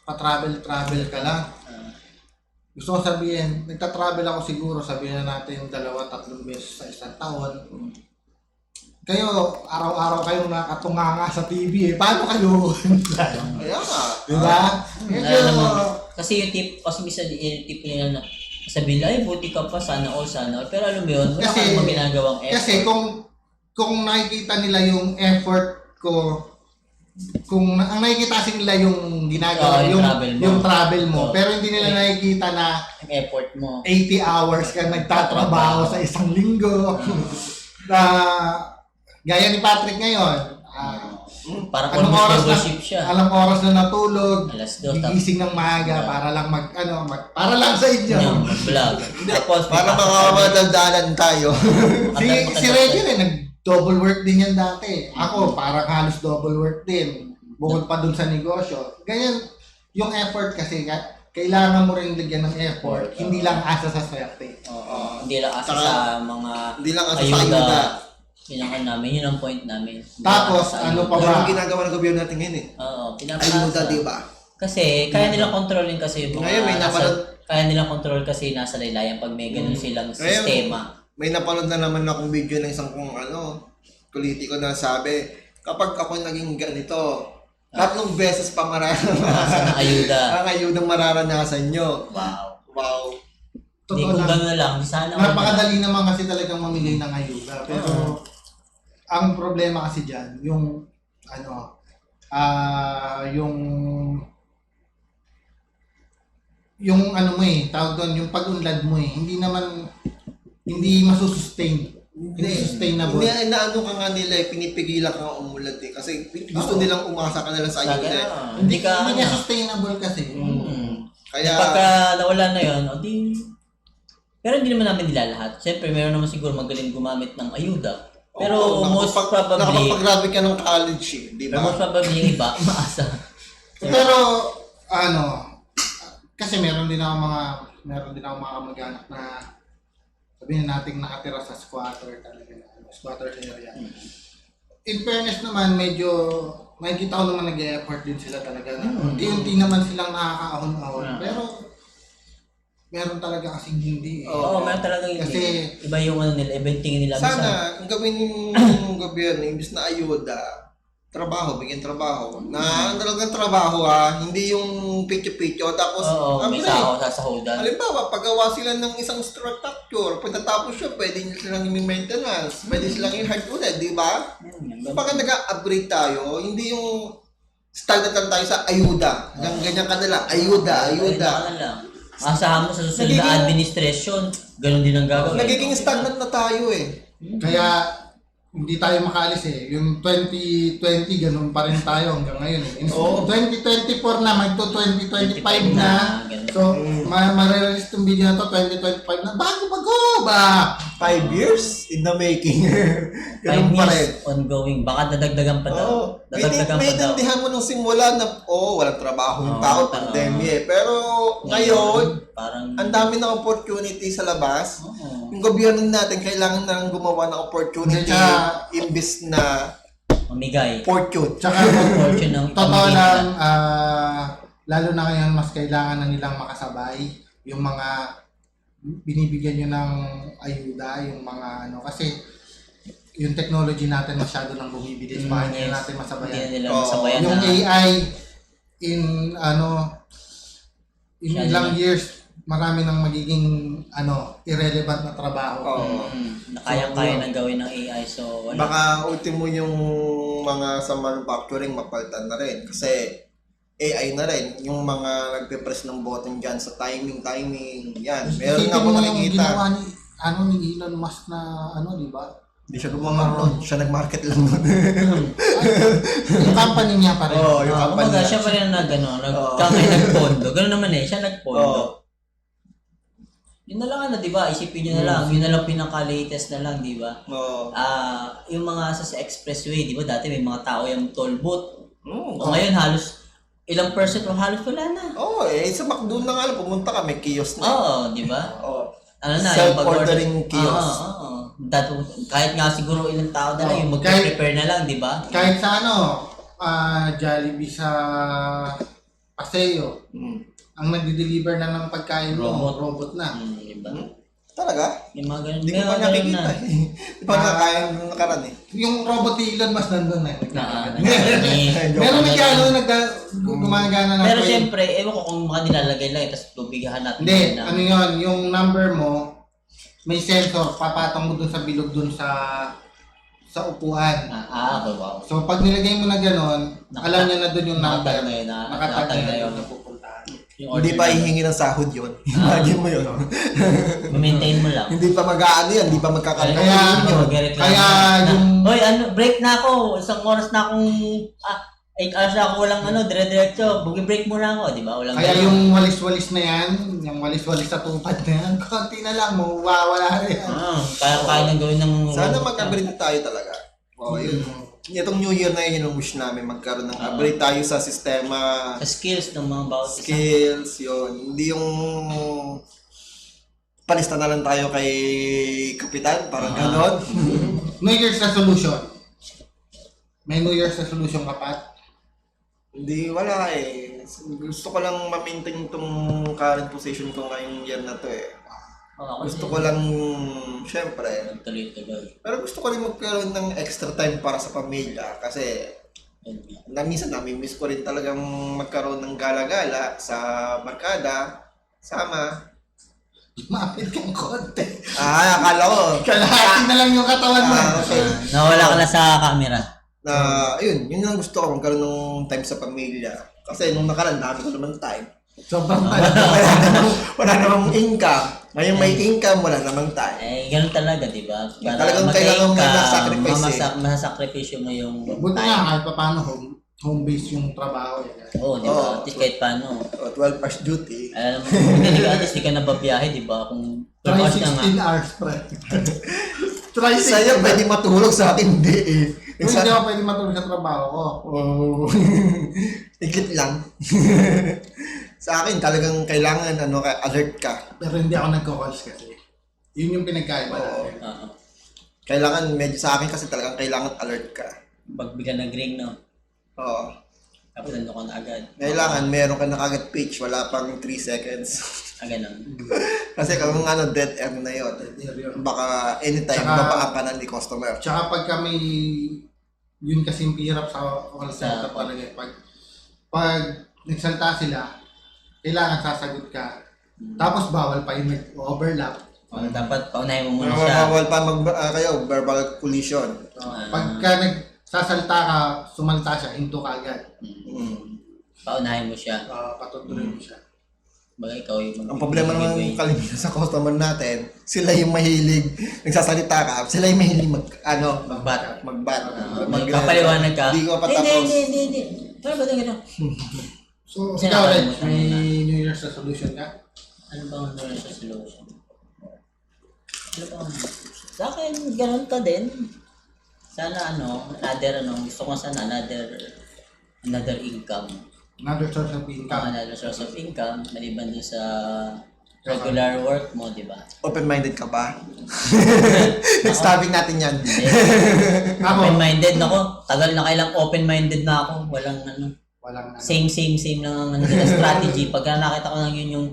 pa-travel ka lang. Gusto ko sabihin, nagta-travel ako siguro, sabihin na natin 2-3 beses sa isang taon. Kayo, araw-araw kayong nakatunganga sa TV eh. Paano kayo? Kaya nga. Diba? Kasi yung tip, kasi minsan yung tip nila na sabihin, ay buti ka pa, sana all. Pero alam mo yun, wala kang ginagawang effort. Kasi kung nakikita nila yung effort ko, kung ang nakikita kasi nila yung ginagawa, yung travel mo, pero hindi nila nakikita na yung effort mo. 80 hours ka nagtatrabaho sa isang linggo. Gaya ni Patrick ngayon. Parang Anong oras na worship siya. Alang oras na natulog, Alas 2 gigising ng maaga para lang para lang sa inyo. Mag-vlog. Tapos Para mga madaldalan tayo. Si Reggie rin nag-double work din yan dati. Ako parang halos double work din. Bukod pa dun sa negosyo. Ganyan yung effort kasi kailangan mo rin lagyan ng effort, hindi lang asa sa swerte. Hindi lang asa sa mga Hindi lang asa sa ayuda. Yun ang namin, yun ang point namin. Tapos, ano pa ba? Yung ginagawa ng gobyerno natin ngayon eh. Oo, Ayuda, di ba? Kasi, kaya nilang kontrolin kasi yung Ngayon, may kaya nilang kontrol kasi nasa laylayan pag may ganun silang sistema. May napanood na naman akong video ng isang politiko na sabi, kapag ako naging ganito, 3 beses pa Sa ayuda. ang ayudang mararanasan nyo. Wow. Wow. Hindi, Totoo kung lang. gano'n lang, sana Napakadali naman kasi talagang mamili ng ayuda. Pero, ang problema kasi dyan, yung, yung ano mo tawag doon, yung pag-unlad mo hindi masusustain. Hindi sustainable. Hindi, naano ka nga nila, pinipigilan ka nga umulat Kasi gusto nilang umasa ka na lang sa ayuda. Hindi niya sustainable kasi. Kaya, Pagka nawala na yun, pero hindi naman namin nilalahat. Siyempre, meron naman siguro magaling gumamit ng ayuda. Pero most probably, nakapag-graduate ka ng college di ba? most probably yung iba, maasa. Pero, kasi meron din ako mga kamag-anak na sabihin natin nakatira sa squatter talaga, squatter area. In fairness naman, medyo makikita ko naman nag-e-effort din sila talaga. Unti-unti naman silang nakakaahon-ahon. Pero, meron talaga kasing hindi Oo, meron talaga hindi. Kasi, Iba yung ano nila, iba yung tingin nila. Sana, ang gawin ng gobyerno, imbis na ayuda, bigyan trabaho. Na talagang trabaho hindi yung pityo-pityo. Tapos, May sasaholdan. halimbawa, paggawa sila ng isang structure, pagkatapos siya, pwede nyo silang i-maintenance, pwede silang i-hard ulit, di ba? Kapag nag-upgrade tayo, hindi yung stagnant lang tayo sa ayuda. Ganyan ka na lang, ayuda. Asahan mo sa susunod na administration, ganun din ang gagawin. Nagiging stagnant na tayo kaya, hindi tayo makaalis Yung 2020, ganun pa rin tayo hanggang ngayon 2024 na, magto-2025 na. So, ma-release itong video na to, 2025 na. Bago ba? 5 years in the making. 5 Ganun pa rin. years ongoing. Baka dadagdagan pa daw. Dadagdagan May pa daw. intindihan mo nung simula na, walang trabaho yung tao, pandemya Pero ngayon, parang ang dami ng opportunity sa labas. Yung gobyerno natin, kailangan na gumawa ng opportunity imbis na mamigay. fortune. Tsaka, Fortune ng totoo lang, lalo na ngayon, mas kailangan na nilang makasabay yung mga binibigyan nyo ng ayuda, yung mga kasi yung technology natin masyado nang bumibilis, hindi na natin masabayan. Hindi nila masabayan Yung na. AI, in ilang years, marami nang magiging irrelevant na trabaho. Na kaya-kaya nang gawin ng AI. So, wala. Baka ultimo yung mga sa manufacturing mapalitan na rin. Kasi AI na rin. Yung mga nagpe-press ng button dyan sa timing, yan. Meron Isipin na ako mo yung nakikita. ginawa ni Elon Musk na di ba? Hindi siya gumawa nun. Siya nag-market lang nun. Yung company niya pa rin. Yung company Kumbaga, niya. siya pa rin nagpondo. Ganun naman siya nagpondo. Yun na lang di ba? Isipin nyo na lang. Yun na lang pinaka-latest na lang, di ba? Yung mga sa expressway, di ba? Dati may mga tao yung toll booth. O ngayon, halos ilang percent o halos wala na. Sa McDo na nga lang, pumunta ka, may kiosk na. Oo, di ba? Ano na, Self-ordering kiosk. Kahit nga siguro ilang tao na lang, yung mag-prepare na lang, di ba? Kahit sa Jollibee sa Paseo, ang nagde-deliver na ng pagkain mo, robot na. Di ba? Talaga? Yung mga ganun. Hindi ko pa nakikita Di ba nakakaya nung nakaraan Yung robot ni Elon Musk nandun na. Meron Meron gumagana na. Pero siyempre, ewan ko kung mga nilalagay lang, tapos tubigahan natin. Hindi, yun, yung number mo, may sensor, papatong mo dun sa bilog dun sa upuan. Okay, wow. So, pag nilagay mo na gano'n, alam niya na dun yung number. Nakatag na yun. Nakatag na yun. Hindi pa hihingi ng sahod yun. Imagine mo yun. Ma-maintain mo lang. Hindi pa mag-aano yan, hindi pa magkakaroon yun. Hoy, break na ako. Isang oras na akong 8 hours na ako walang dire-diretso. Bugi-break muna ako, di ba? Kaya yung walis-walis na yan, yung walis-walis sa tupad na yan, konti na lang, mawawala na yan. Kaya nang gawin ng... Sana mag-upgrade tayo talaga. Yun. Itong New Year na yun yung wish namin, magkaroon ng upgrade tayo sa sistema. Sa skills ng mga bawat isa. Skills, yun. Hindi yung palista na lang tayo kay Kapitan, parang ganon. New Year's resolution. May New Year's resolution ka, Pat? Hindi, wala Gusto ko lang ma-maintain itong current position ko ngayong year na to Gusto ko lang, syempre, Tuloy-tuloy. pero gusto ko rin magkaroon ng extra time para sa pamilya kasi minsan nami-miss ko rin talagang magkaroon ng gala-gala sa barkada, sama. Mapit kang konti. Akala ko. Kalahati na lang yung katawan mo. Okay. Nawala ka na sa camera. Yun lang gusto ko, magkaroon ng time sa pamilya. Kasi nung nakaraan, dami ko naman time. Sobrang Wala namang income. Ngayon may income, wala namang time. Ganun talaga, di ba? Para Talagang kailangan mo mag-sacrifice masasakripisyo mo yung Buti nga kahit pa paano home base yung trabaho. Oo, di ba? At least kahit paano. 12 hours duty. Alam mo, hindi ka, at least di ka nababiyahe, di ba? Kung 12 Try hours na nga. 16 hours, pre. Try 16 Sa'yo, pwede matulog sa akin, hindi eh. Kung hindi ako pwede matulog sa trabaho ko. Iklit lang. Sa akin, talagang kailangan alert ka. Pero hindi ako nagko-calls kasi. Yun yung pinagkaiba natin. Kailangan, medyo sa akin kasi talagang kailangan alert ka. Pag bigla nag-ring, no? Oo. Tapos nandun ka na agad. Kailangan, meron ka na agad pitch, wala pang 3 seconds. Ganun. Kasi kung dead end na yun, baka anytime Tsaka- babaan ka na ni customer. Tsaka pag kami, yun kasing hirap sa call center talaga. Pag nagsalta sila, kailangan sasagot ka. Tapos bawal pa yung overlap. Dapat paunahin mo muna siya. Bawal pa kayo, verbal collision. Pagka nagsasalta ka, sumalta siya, hinto ka agad. Paunahin mo siya. Patutuloy mo siya. Bagay ikaw yung Ang problema naman kalimitan sa customer natin, sila yung mahilig, nagsasalita ka, sila yung mahilig Magbat. Magpapaliwanag ka. Hindi ko pa tapos. Hindi. Paano ba ito gano'n? So, Kasi ikaw rin, nakalimutan may mo na. New Year's resolution ka? Ano ba ang meron sa solution? Ano ba ang... Sa akin, ganun ka din. Sana gusto ko sana another income. Another source of income. Another source of income, maliban dun sa regular work mo, di ba? Open-minded ka ba? Next topic natin yan. Open-minded nako. Tagal na kailang open-minded na ako. Walang Walang same lang ang strategy. Pagka nakita ko lang yun yung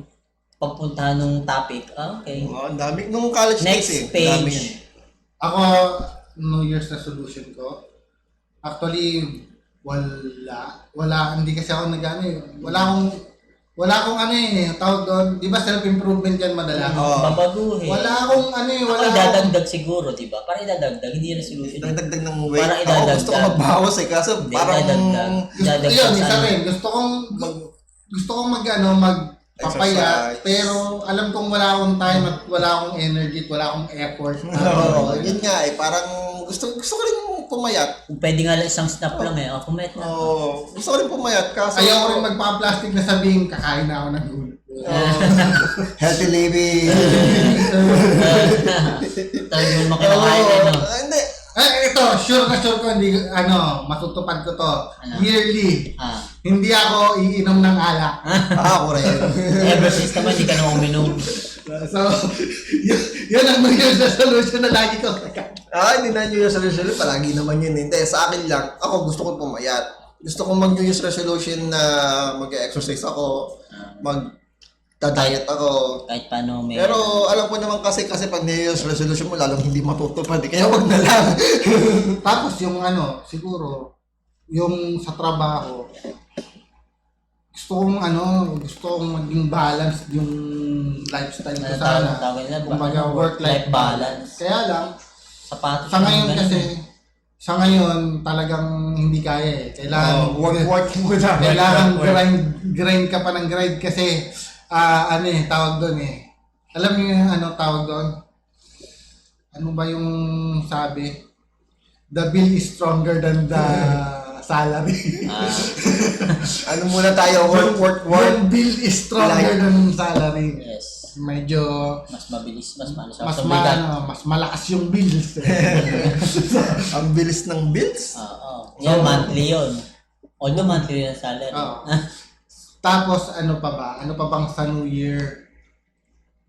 pagpuntahan ng topic, okay. Ang dami. Nung college Next days page. Dami yan. Ako, New Year's resolution ko, actually, hindi kasi ako wala akong tawag doon, di ba self-improvement yan madalas? Babaguhin. Wala akong Ako idadagdag siguro, di ba? Para idadagdag, hindi yung resolution. Dagdag ng weight. Para Ako idadagdag. gusto ko magbawas kaso Hindi, parang idadagdag. Yun, isa rin. Gusto kong magpapayat, Exercise. pero alam kong wala akong time at wala akong energy at wala akong effort. yun nga parang gusto ko rin pumayat. Kung pwede nga lang isang snap lang kumet na. Gusto ko rin pumayat kaso Ayaw ko rin magpa-plastic na sabihin, kakain na ako ng gulo. healthy living. Talagang makinakain Hindi. Ito, sure ko, hindi, matutupad ko to. Yearly. Hindi ako iinom ng alak. Ako rin. Ever since naman, hindi ka na uminom. So, yun ang New Year's resolution na lagi ko. Hindi na New Year's resolution. Palagi naman yun. Hindi, sa akin lang. Ako gusto ko pumayat. Gusto ko mag New Year's resolution na mag-exercise ako. Mag-diet ako. Kahit paano may... Pero alam ko naman kasi pag New Year's resolution mo, lalong hindi matutupad. Kaya wag na lang. Tapos yung siguro, yung sa trabaho, gusto kong maging balance yung lifestyle ko sana. Kumbaga work-life balance. Kaya lang, Sapatos. sa ngayon kasi, talagang hindi kaya eh. Kailangan work muna. kailangan grind ka pa ng grind kasi tawag doon eh. Alam niyo yung tawag doon? Ano ba yung sabi? The bill is stronger than the salary. Ano muna tayo? Work. Yung bill is stronger than salary. Yes. Medyo Mas mabilis, mas mas malakas yung bills. Ang bilis ng bills. Yan, monthly yun. Although monthly yung salary. Tapos ano pa ba? Ano pa bang sa New Year?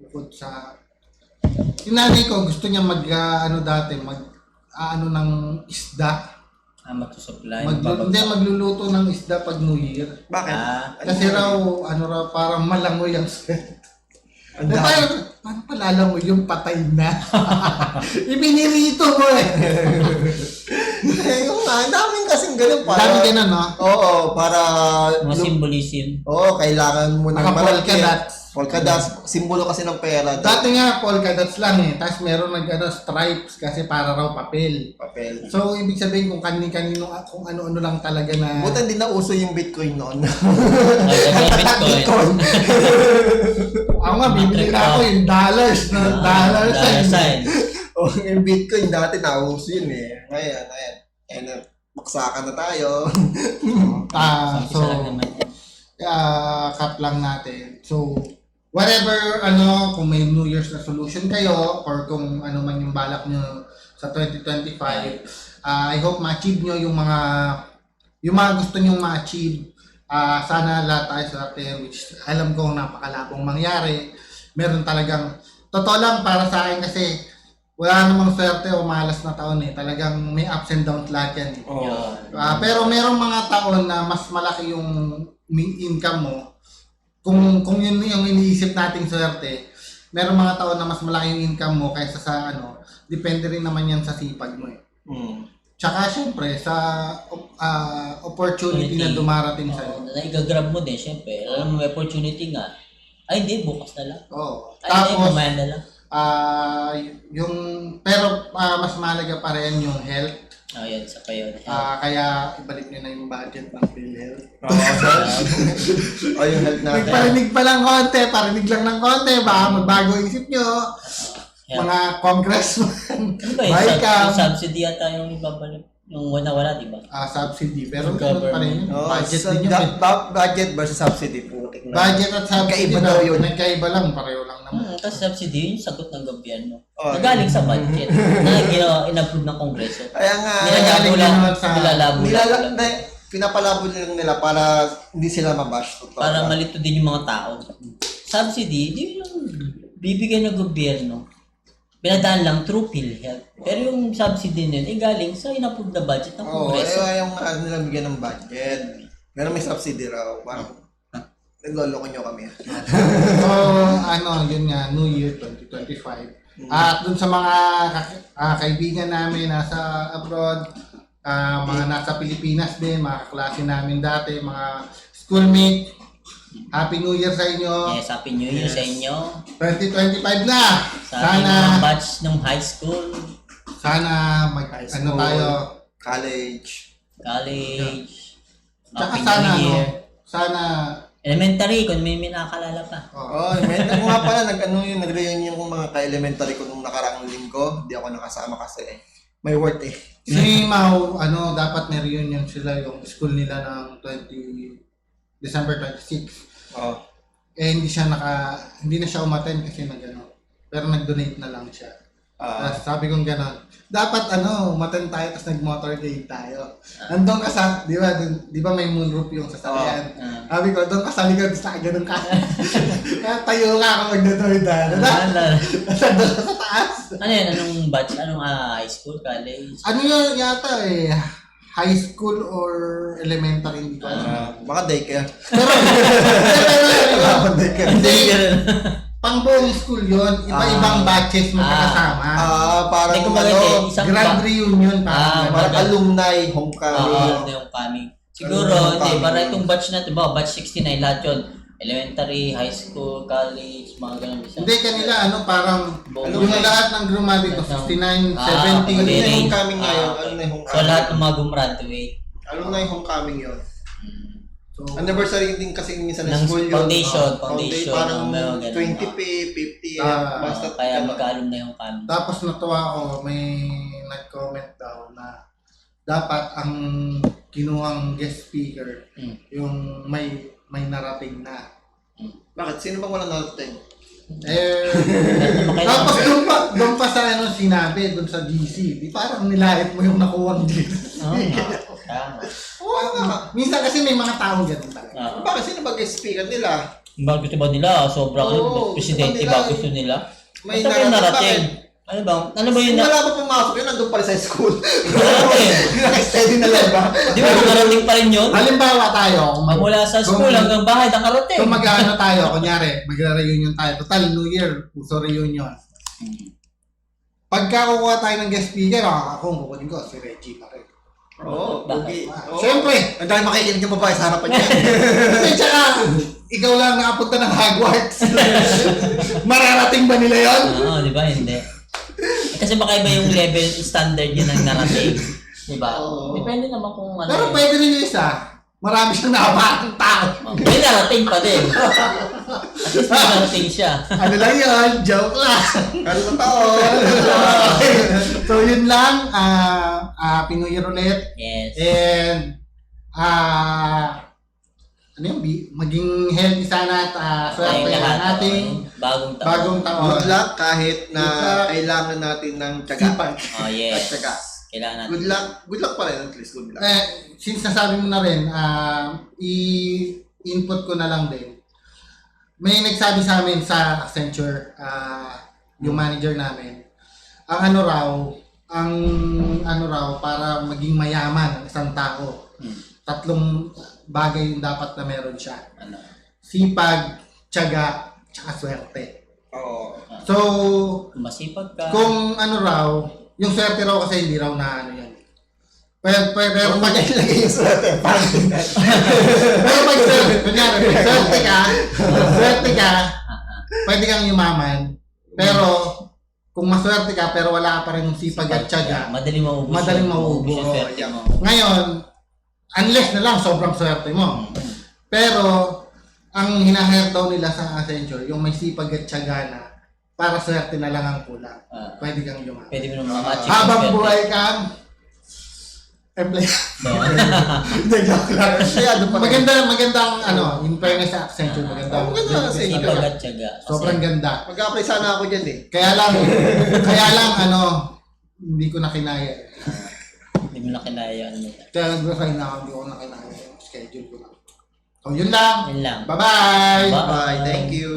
Bukod sa yung nanay ko gusto niya ng isda. Magsusupply. Magluluto ng isda pag New Year. Bakit? Kasi parang malangoy ang sweat. Paano palala mo yung patay na? Ipinirito mo eh. Yung nga, ang daming kasing ganun para. Dami ganun, no? Oo, para. Mga symbolism. Oo, kailangan mo ng Naka-polka dots. Polka dots, simbolo kasi ng pera. Dati nga, polka dots lang eh. Tapos meron stripes kasi para raw papel. Papel. So, ibig sabihin kung kanino, kung ano-ano lang talaga na... Buta hindi na uso yung Bitcoin noon. Ay, Bitcoin. Ako nga, bibili na ako yung dollars na dollar sign. O, yung Bitcoin dati nauso yun eh. Ngayon. Maksakan na tayo. So, Isa lang naman yan. cut lang natin. So, whatever, kung may New Year's resolution kayo or kung ano man yung balak nyo sa 2025, I hope ma-achieve nyo yung mga gusto nyong ma-achieve. Sana lahat tayo sa atin, which alam ko napakalabong mangyari. Meron talagang, totoo lang para sa akin kasi wala namang swerte o malas na taon eh. Talagang may ups and downs lahat yan eh. Oh. Pero merong mga taon na mas malaki yung income mo. Kung yun yung iniisip nating swerte, merong mga taon na mas malaki yung income mo kaysa sa depende rin naman yan sa sipag mo eh. Tsaka syempre sa opportunity na dumarating sa'yo. Na igagrab mo din, syempre. Alam mo, may opportunity nga. Ay, hindi, bukas na lang. Oo. Ay, hindi, Tapos, mamaya na lang. pero mas mahalaga pa rin yung health. Yan, sa kayo. Kaya ibalik nyo na yung budget ng PhilHealth. O, yung health natin. Parinig lang ng konti, baka magbago isip nyo. Mga congressman, Ano ba yung subsidy yata yung ibabalik? Yung wala, di ba? Subsidy, pero ganun pa rin yun. Budget din yun. Budget versus subsidy po. Budget at subsidy Magkaiba daw yun. Nagkaiba lang, pareho lang naman. Kasi subsidy yung sagot ng gobyerno. Oh, Nagaling sa budget na in-approve ng Kongreso. Kaya nga, Nilagaling Nilalabo lang, naman sa- nilalabo lang. pinapalabo lang nila para hindi sila mabash. Para malito din yung mga tao. Subsidy, di lang bibigyan ng gobyerno. Pinadaan lang through PhilHealth. Pero yung subsidy nun, galing sa in-approve na budget ng Kongreso. Yung nila bigyan ng budget. Pero may subsidy raw. Parang, nagloloko nyo kami. So, yun nga, New Year 2025. At dun sa mga kaibigan namin nasa abroad, mga nasa Pilipinas din, mga kaklase namin dati, mga schoolmate, Happy New Year sa inyo. Yes, Happy New Year sa inyo. 2025 na. Sa ating mga batch ng high school, Sana tayo. College. college, Tsaka Happy sana, New Year. sana, Elementary, kung may nakakalala pa. May nga pala, nag-reunion yung mga ka-elementary ko nung nakarang linggo. Hindi ako nakasama kasi may work eh. si Mau, dapat may reunion sila yung school nila ng December 26. Oo. Hindi na siya umattend kasi pero nag-donate na lang siya. Tapos sabi kong gano'n, dapat umattend tayo tapos nag-motorcade tayo. Nandun ka sa, di ba may moonroof yung sasakyan? Sabi ko, doon ka sa likod, sa gano'n ka. Kaya tayo ka kung mag-donate tayo. Nasa doon sa taas. Ano yan? Anong batch? Anong high school, college? Ano yun yata high school or elementary, hindi ko alam. Mga daycare. Hindi, pang buong school yun, iba-ibang batches magkakasama. Parang isang Grand reunion parang. parang alumni homecoming. yung coming. Siguro, hindi. Para itong batch na ito, batch 69, lahat yun. Elementary, high school, college, mga ganun isa. Hindi, kanila parang yung lahat ng graduate ko, 69, 70. Ano na yung homecoming ngayon? So, lahat ng mga gumraduate. Ano na yung homecoming yun? Anniversary din kasi minsan ng Ng school yun. foundation. Parang mga ganun. 20p, 50, basta Kaya magkaalum na yung kami. Tapos natuwa ako, may nag-comment daw na dapat ang kinuhang guest speaker, yung may narating na. Bakit? Sino bang walang narating? Tapos doon pa sa sinabi, doon sa GC, di parang nilahit mo yung nakuwang GC. Minsan kasi may mga tao ganun talaga. Bakit? Sino ba guest speaker nila? Ba gusto ba nila? Sobrang presidente ba gusto nila? May Basta may narating. Ano ba yun? Wala ba pumasok yun? Nandun pa rin sa school. pwede na lang ba? Di ba nakarating pa rin yun? Halimbawa tayo, Mula sa school hanggang bahay nakarating. kung mag-ano tayo, kunyari, magre-reunion tayo. Total, New Year, puso reunion. Pagka kukuha tayo ng guest speaker, ako ang kukunin ko, si Reggie pa rin. Oo, okay. Siyempre. Ang dami makikinig ng babae sa harapan niya. Kasi tsaka, ikaw lang nakapunta ng Hogwarts. Mararating ba nila yon? Oo, di ba? Hindi. Kasi baka iba yung level standard yun ng narating. Di ba? Depende naman kung ano. Pero pwede rin yung isa. Marami siyang nakapakang tao. May narating pa din. At least may narating siya. Ano lang yun? Joke lang. Ano na tao? So yun lang. Pinoy Year ulit. Yes. And ano yung maging healthy sana at swerte ang ating bagong taon. Good luck kahit na kailangan natin ng tiyaga. Sipag. Oh, yes. At tiyaga. Kailangan natin. Good luck pa rin at least. Good luck. Since nasabi mo na rin, i-input ko na lang din. May nagsabi sa amin sa Accenture, yung manager namin, ang ano raw, para maging mayaman ang isang tao. 3 bagay yung dapat na meron siya. Ano? Sipag, tiyaga, tsaka swerte. Oo. So, Kung masipag ka. kung ano raw, yung swerte raw kasi hindi raw na ano yan. Pero Pero pag ilagay yung swerte. pero pag kunyari, swerte ka, pwede kang yumaman. Pero kung maswerte ka pero wala ka pa rin sipag at tiyaga, Madaling maubos. Madaling maubos. yung swerte mo. ngayon, unless na lang sobrang swerte mo. Pero ang hinahire daw nila sa Accenture, yung may sipag at tiyaga na para swerte na lang ang kulang. Pwede kang yumaman. Pwede mo naman ma-achieve. Habang buhay kang empleyado. Hindi, joke lang. Magandang ano, in fairness sa Accenture, maganda. Maganda sa Accenture. Sipag at tiyaga. Sobrang ganda. Mag-apply sana ako dyan eh. Kaya lang ano, hindi ko na kinaya. Hindi mo na kinaya ano. Kaya nag-resign na ako, hindi ko na kinaya yung schedule ko na. So, yun lang. Yun lang. Bye-bye! Bye. Bye. Thank you.